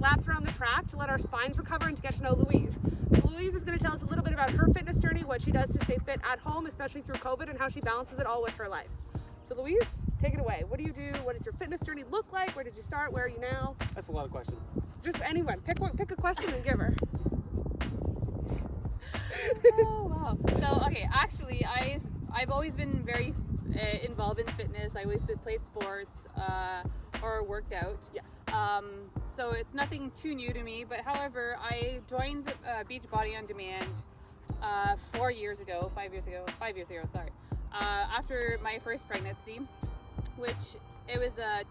laps around the track to let our spines recover and to get to know Louise. So Louise is going to tell us a little bit about her fitness journey, what she does to stay fit at home, especially through COVID, and how she balances it all with her life. So Louise, take it away. What do you do? What does your fitness journey look like? Where did you start? Where are you now? That's a lot of questions. Just anyone. Pick a question and give her. Oh wow. So okay, actually I've always been very involved in fitness. I always played sports or worked out. Yeah. So it's nothing too new to me, but however, I joined Beachbody on Demand 5 years ago, sorry. After my first pregnancy, which it was a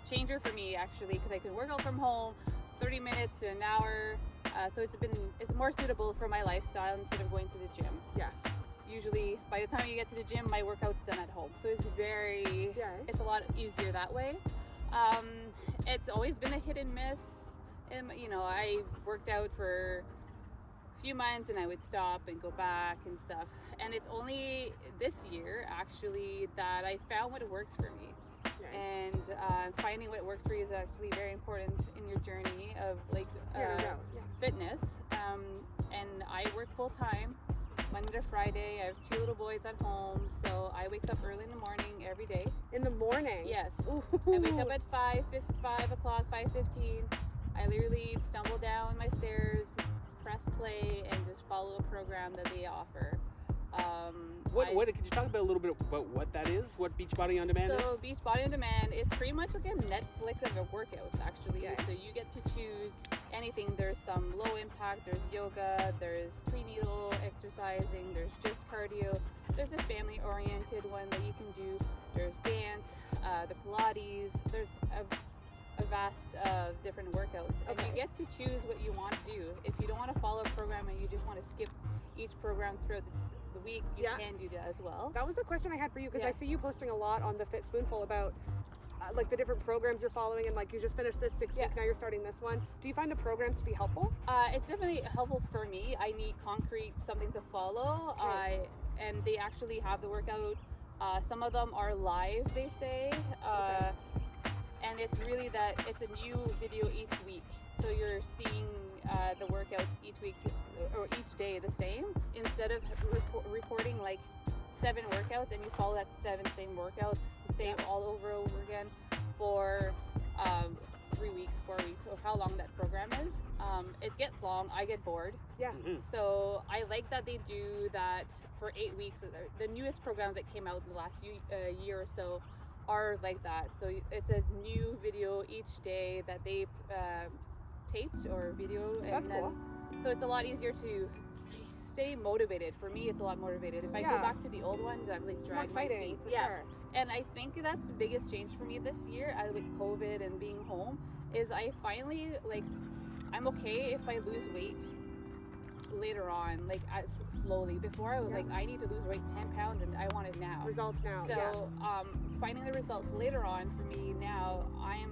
changer for me actually, because I could work out from home 30 minutes to an hour. So it's more suitable for my lifestyle instead of going to the gym. Yeah. Usually by the time you get to the gym, my workout's done at home. So it's a lot easier that way. It's always been a hit and miss. And, you know, I worked out for a few months and I would stop and go back and stuff. And it's only this year actually that I found what worked for me. And finding what works for you is actually very important in your journey of fitness. And I work full time, Monday to Friday. I have 2 little boys at home, so I wake up early in the morning every day. In the morning? Yes. Ooh. I wake up at 5 o'clock, 5:15. I literally stumble down my stairs, press play, and just follow a program that they offer. Could you talk about a little bit about what that is? What Beachbody on Demand is? So Beachbody on Demand, it's pretty much like a Netflix of workouts actually. Okay. So you get to choose anything. There's some low impact, there's yoga, there's prenatal exercising, there's just cardio, there's a family oriented one that you can do, there's dance, the Pilates, there's a vast of different workouts. And you get to choose what you want to do. If you don't want to follow a program and you just want to skip each program throughout the week, you can do that as well. That was the question I had for you, because I see you posting a lot on the Fit Spoonful about like the different programs you're following, and like you just finished this 6 week, now you're starting this one. Do you find the programs to be helpful? It's definitely helpful for me. I need concrete something to follow. And they actually have the workout. Some of them are live, they say. And it's really that it's a new video each week. So you're seeing the workouts each week or each day the same, instead of reporting like 7 workouts and you follow that 7 same workouts the same all over again for 3 weeks, 4 weeks, or how long that program is. It gets long. I get bored. Yeah. Mm-hmm. So I like that they do that for 8 weeks. The newest programs that came out in the last year or so are like that. So it's a new video each day that they taped or videoed. That's cool. So it's a lot easier to stay motivated. For me, it's a lot motivated. If I go back to the old ones, I like drag my feet. Sure. And I think that's the biggest change for me this year, with COVID and being home, is I finally, like, I'm okay if I lose weight later on, like slowly. Before I was like, I need to lose weight 10 pounds and I want it now. Results now. So finding the results later on for me now, I'm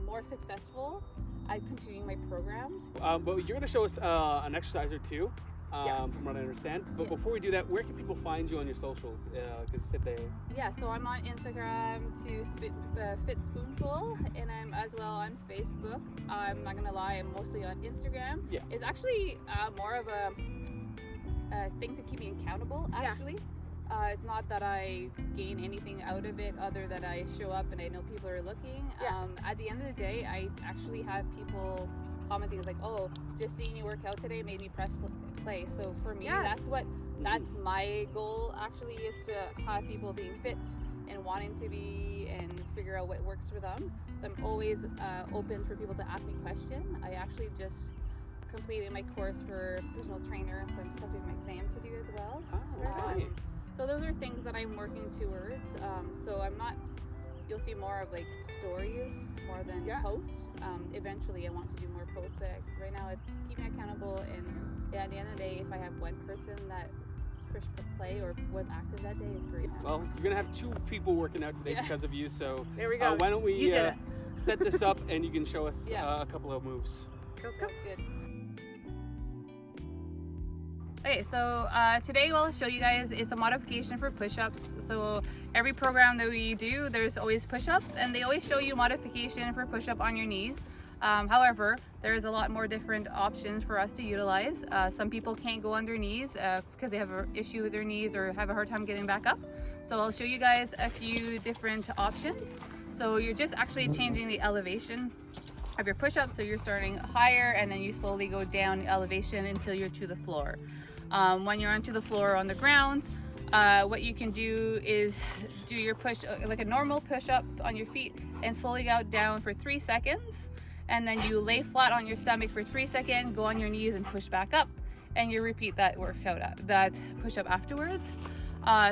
more successful at continuing my programs. But you're going to show us an exercise or two. From what I understand. But before we do that, where can people find you on your socials? Because so I'm on Instagram to Fit Spoonful, and I'm as well on Facebook. I'm not gonna lie, I'm mostly on Instagram. Yeah. It's actually more of a thing to keep me accountable, actually. It's not that I gain anything out of it other than I show up and I know people are looking. At the end of the day, I actually have people commenting like, oh, just seeing you work out today made me press play. So for me, that's my goal actually, is to have people being fit and wanting to be and figure out what works for them. So I'm always open for people to ask me questions. I actually just completed my course for personal trainer, so I'm still doing my exam to do as well. So those are things that I'm working towards. So I'm not, you'll see more of like stories more than posts. Eventually I want to do more posts, but right now it's keeping accountable, and at the end of the day, if I have one person that pushed play or was active that day, is great. Well, you're going to have 2 people working out today because of you, so there we go. Why don't we set this up and you can show us a couple of moves. Let's go. Good. Okay, so today what I'll show you guys is a modification for push-ups. So every program that we do, there's always push-ups, and they always show you modification for push-up on your knees. However, there's a lot more different options for us to utilize. Some people can't go on their knees because they have an issue with their knees or have a hard time getting back up. So I'll show you guys a few different options. So you're just actually changing the elevation of your push-ups. So you're starting higher and then you slowly go down the elevation until you're to the floor. When you're onto the floor on the ground, what you can do is do your push like a normal push-up on your feet and slowly go down for 3 seconds. And then you lay flat on your stomach for 3 seconds, go on your knees and push back up. And you repeat that workout, that push-up afterwards.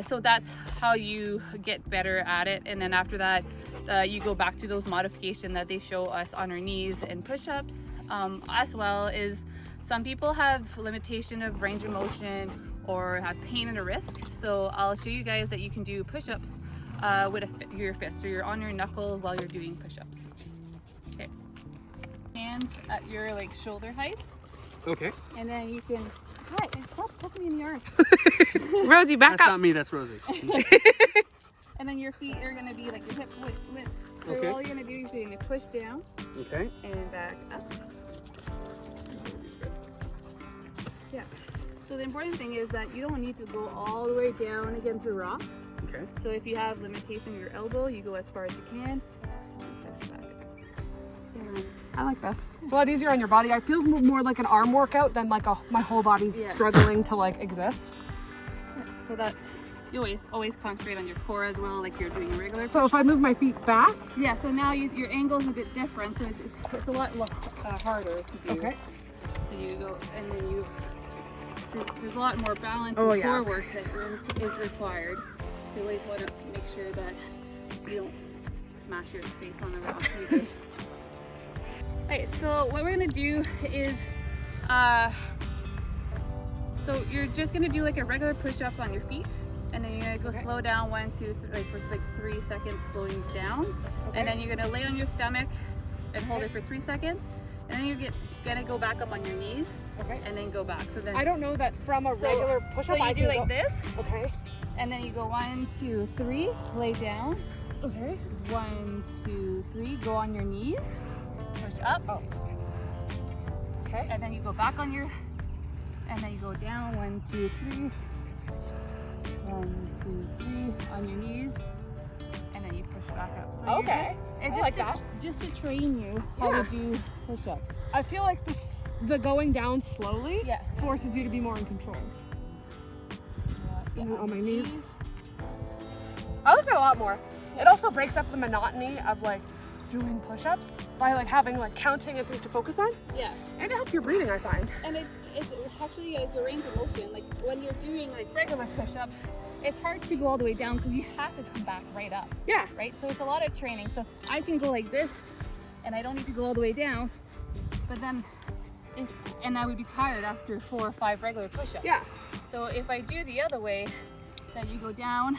So that's how you get better at it. And then after that, you go back to those modifications that they show us on our knees and push-ups. As well as some people have limitation of range of motion or have pain in a wrist. So I'll show you guys that you can do push-ups with your fist. So you're on your knuckle while you're doing push-ups. Okay. Hands at your like shoulder heights. Okay. And then you can, hi, stop poking me in the arse. Rosie, back That's up. not me, that's Rosie. And then your feet are gonna be like your hip width. So Okay. all you're gonna do is you're gonna push down Okay. and back up. Yeah. So the important thing is that you don't need to go all the way down against the rock. Okay. So if you have limitation with your elbow, you go as far as you can. And push back. So, I like this. It's a lot easier on your body. It feels more like an arm workout than like my whole body's Yeah. struggling to like exist. yeah, so that's, you always concentrate on your core as well, like you're doing a regular. So if I move my feet back, Yeah, so now your angle's a bit different, so it's a lot harder to do. okay. So you go, and then you, there's a lot more balance Oh, and yeah. core work that is required. You always want to make sure that you don't smash your face on the rock either. Alright, so what we're gonna do is, so you're just gonna do like a regular push-ups on your feet, and then you're gonna go slow down 1, 2, 3, like for like 3 seconds, slowing down, Okay. and then you're gonna lay on your stomach and hold it for 3 seconds, and then you're gonna go back up on your knees, Okay. and then go back. So then I don't know that from a regular so push-up you I do can like go. this, Okay. and then you go 1, 2, 3, lay down. Okay. 1, 2, 3, go on your knees, push up, Oh. Okay. and then you go back on your, and then you go down 1, 2, 3, 1, 2, 3 on your knees, and then you push back up. So you're Okay. just, I like that. Just to train you how Yeah. to do push-ups. I feel like the going down slowly Yeah. forces you to be more in control. Yeah, On my your knees. I like that a lot more. It also breaks up the monotony of like doing push-ups by like having like counting and things to focus on, Yeah, and it helps your breathing, I find. and it's actually your range of motion. Like when you're doing like regular push-ups, it's hard to go all the way down because you have to come back right up. Yeah. Right? So it's a lot of training. So I can go like this and I don't need to go all the way down, but then and I would be tired after 4 or 5 regular push-ups. Yeah. So if I do the other way, that you go down,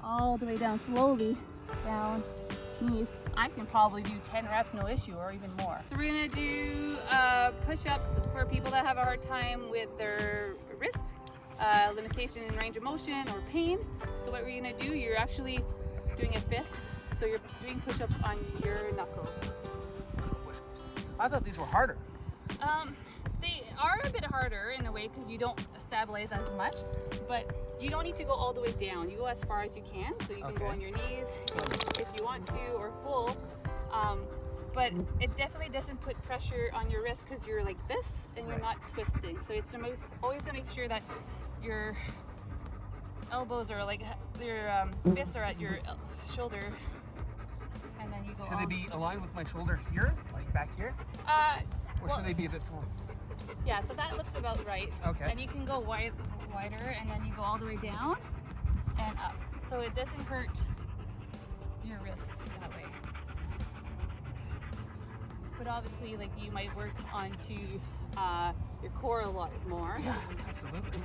all the way down slowly, down, knees, I can probably do 10 reps, no issue, or even more. So we're gonna do push-ups for people that have a hard time with their wrist, limitation in range of motion or pain. So what we're gonna do, you're actually doing a fist. So you're doing push-ups on your knuckles. I thought these were harder. They are a bit harder in a way because you don't stabilize as much, but you don't need to go all the way down. You go as far as you can, so you can go Okay. on your knees if you want to, or full. But it definitely doesn't put pressure on your wrist because you're like this and you're not twisting. So it's always to make sure that your elbows are like your fists are at your shoulder, and then you go. Should they be aligned with my shoulder here, like back here? Or well, should they be a bit forward? Yeah, so that looks about right. Okay. And you can go wider, and then you go all the way down and up. So it doesn't hurt your wrist that way. But obviously, like you might work onto your core a lot more. Yeah, absolutely.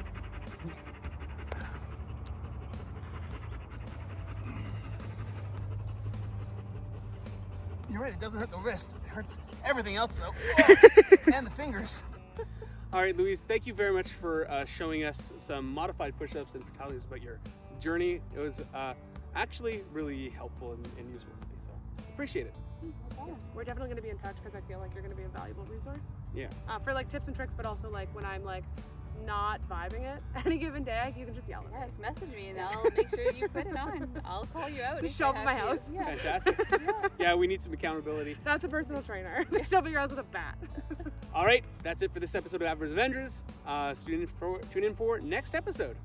You're right, it doesn't hurt the wrist. It hurts everything else though. And the fingers. All right, Louise, thank you very much for showing us some modified push-ups and for telling us about your journey. It was actually really helpful and useful to me, so appreciate it. We're definitely going to be in touch because I feel like you're going to be a valuable resource. Yeah. For like tips and tricks, but also like when I'm like not vibing it any given day, you can just yell at me. Yes, message me and I'll make sure you put it on. I'll call you out. Just if show I up at my have to. house. Yeah. Fantastic. Yeah, we need some accountability. That's a personal trainer. Show up at your house with a bat. All right, that's it for this episode of Avengers. Tune in for next episode.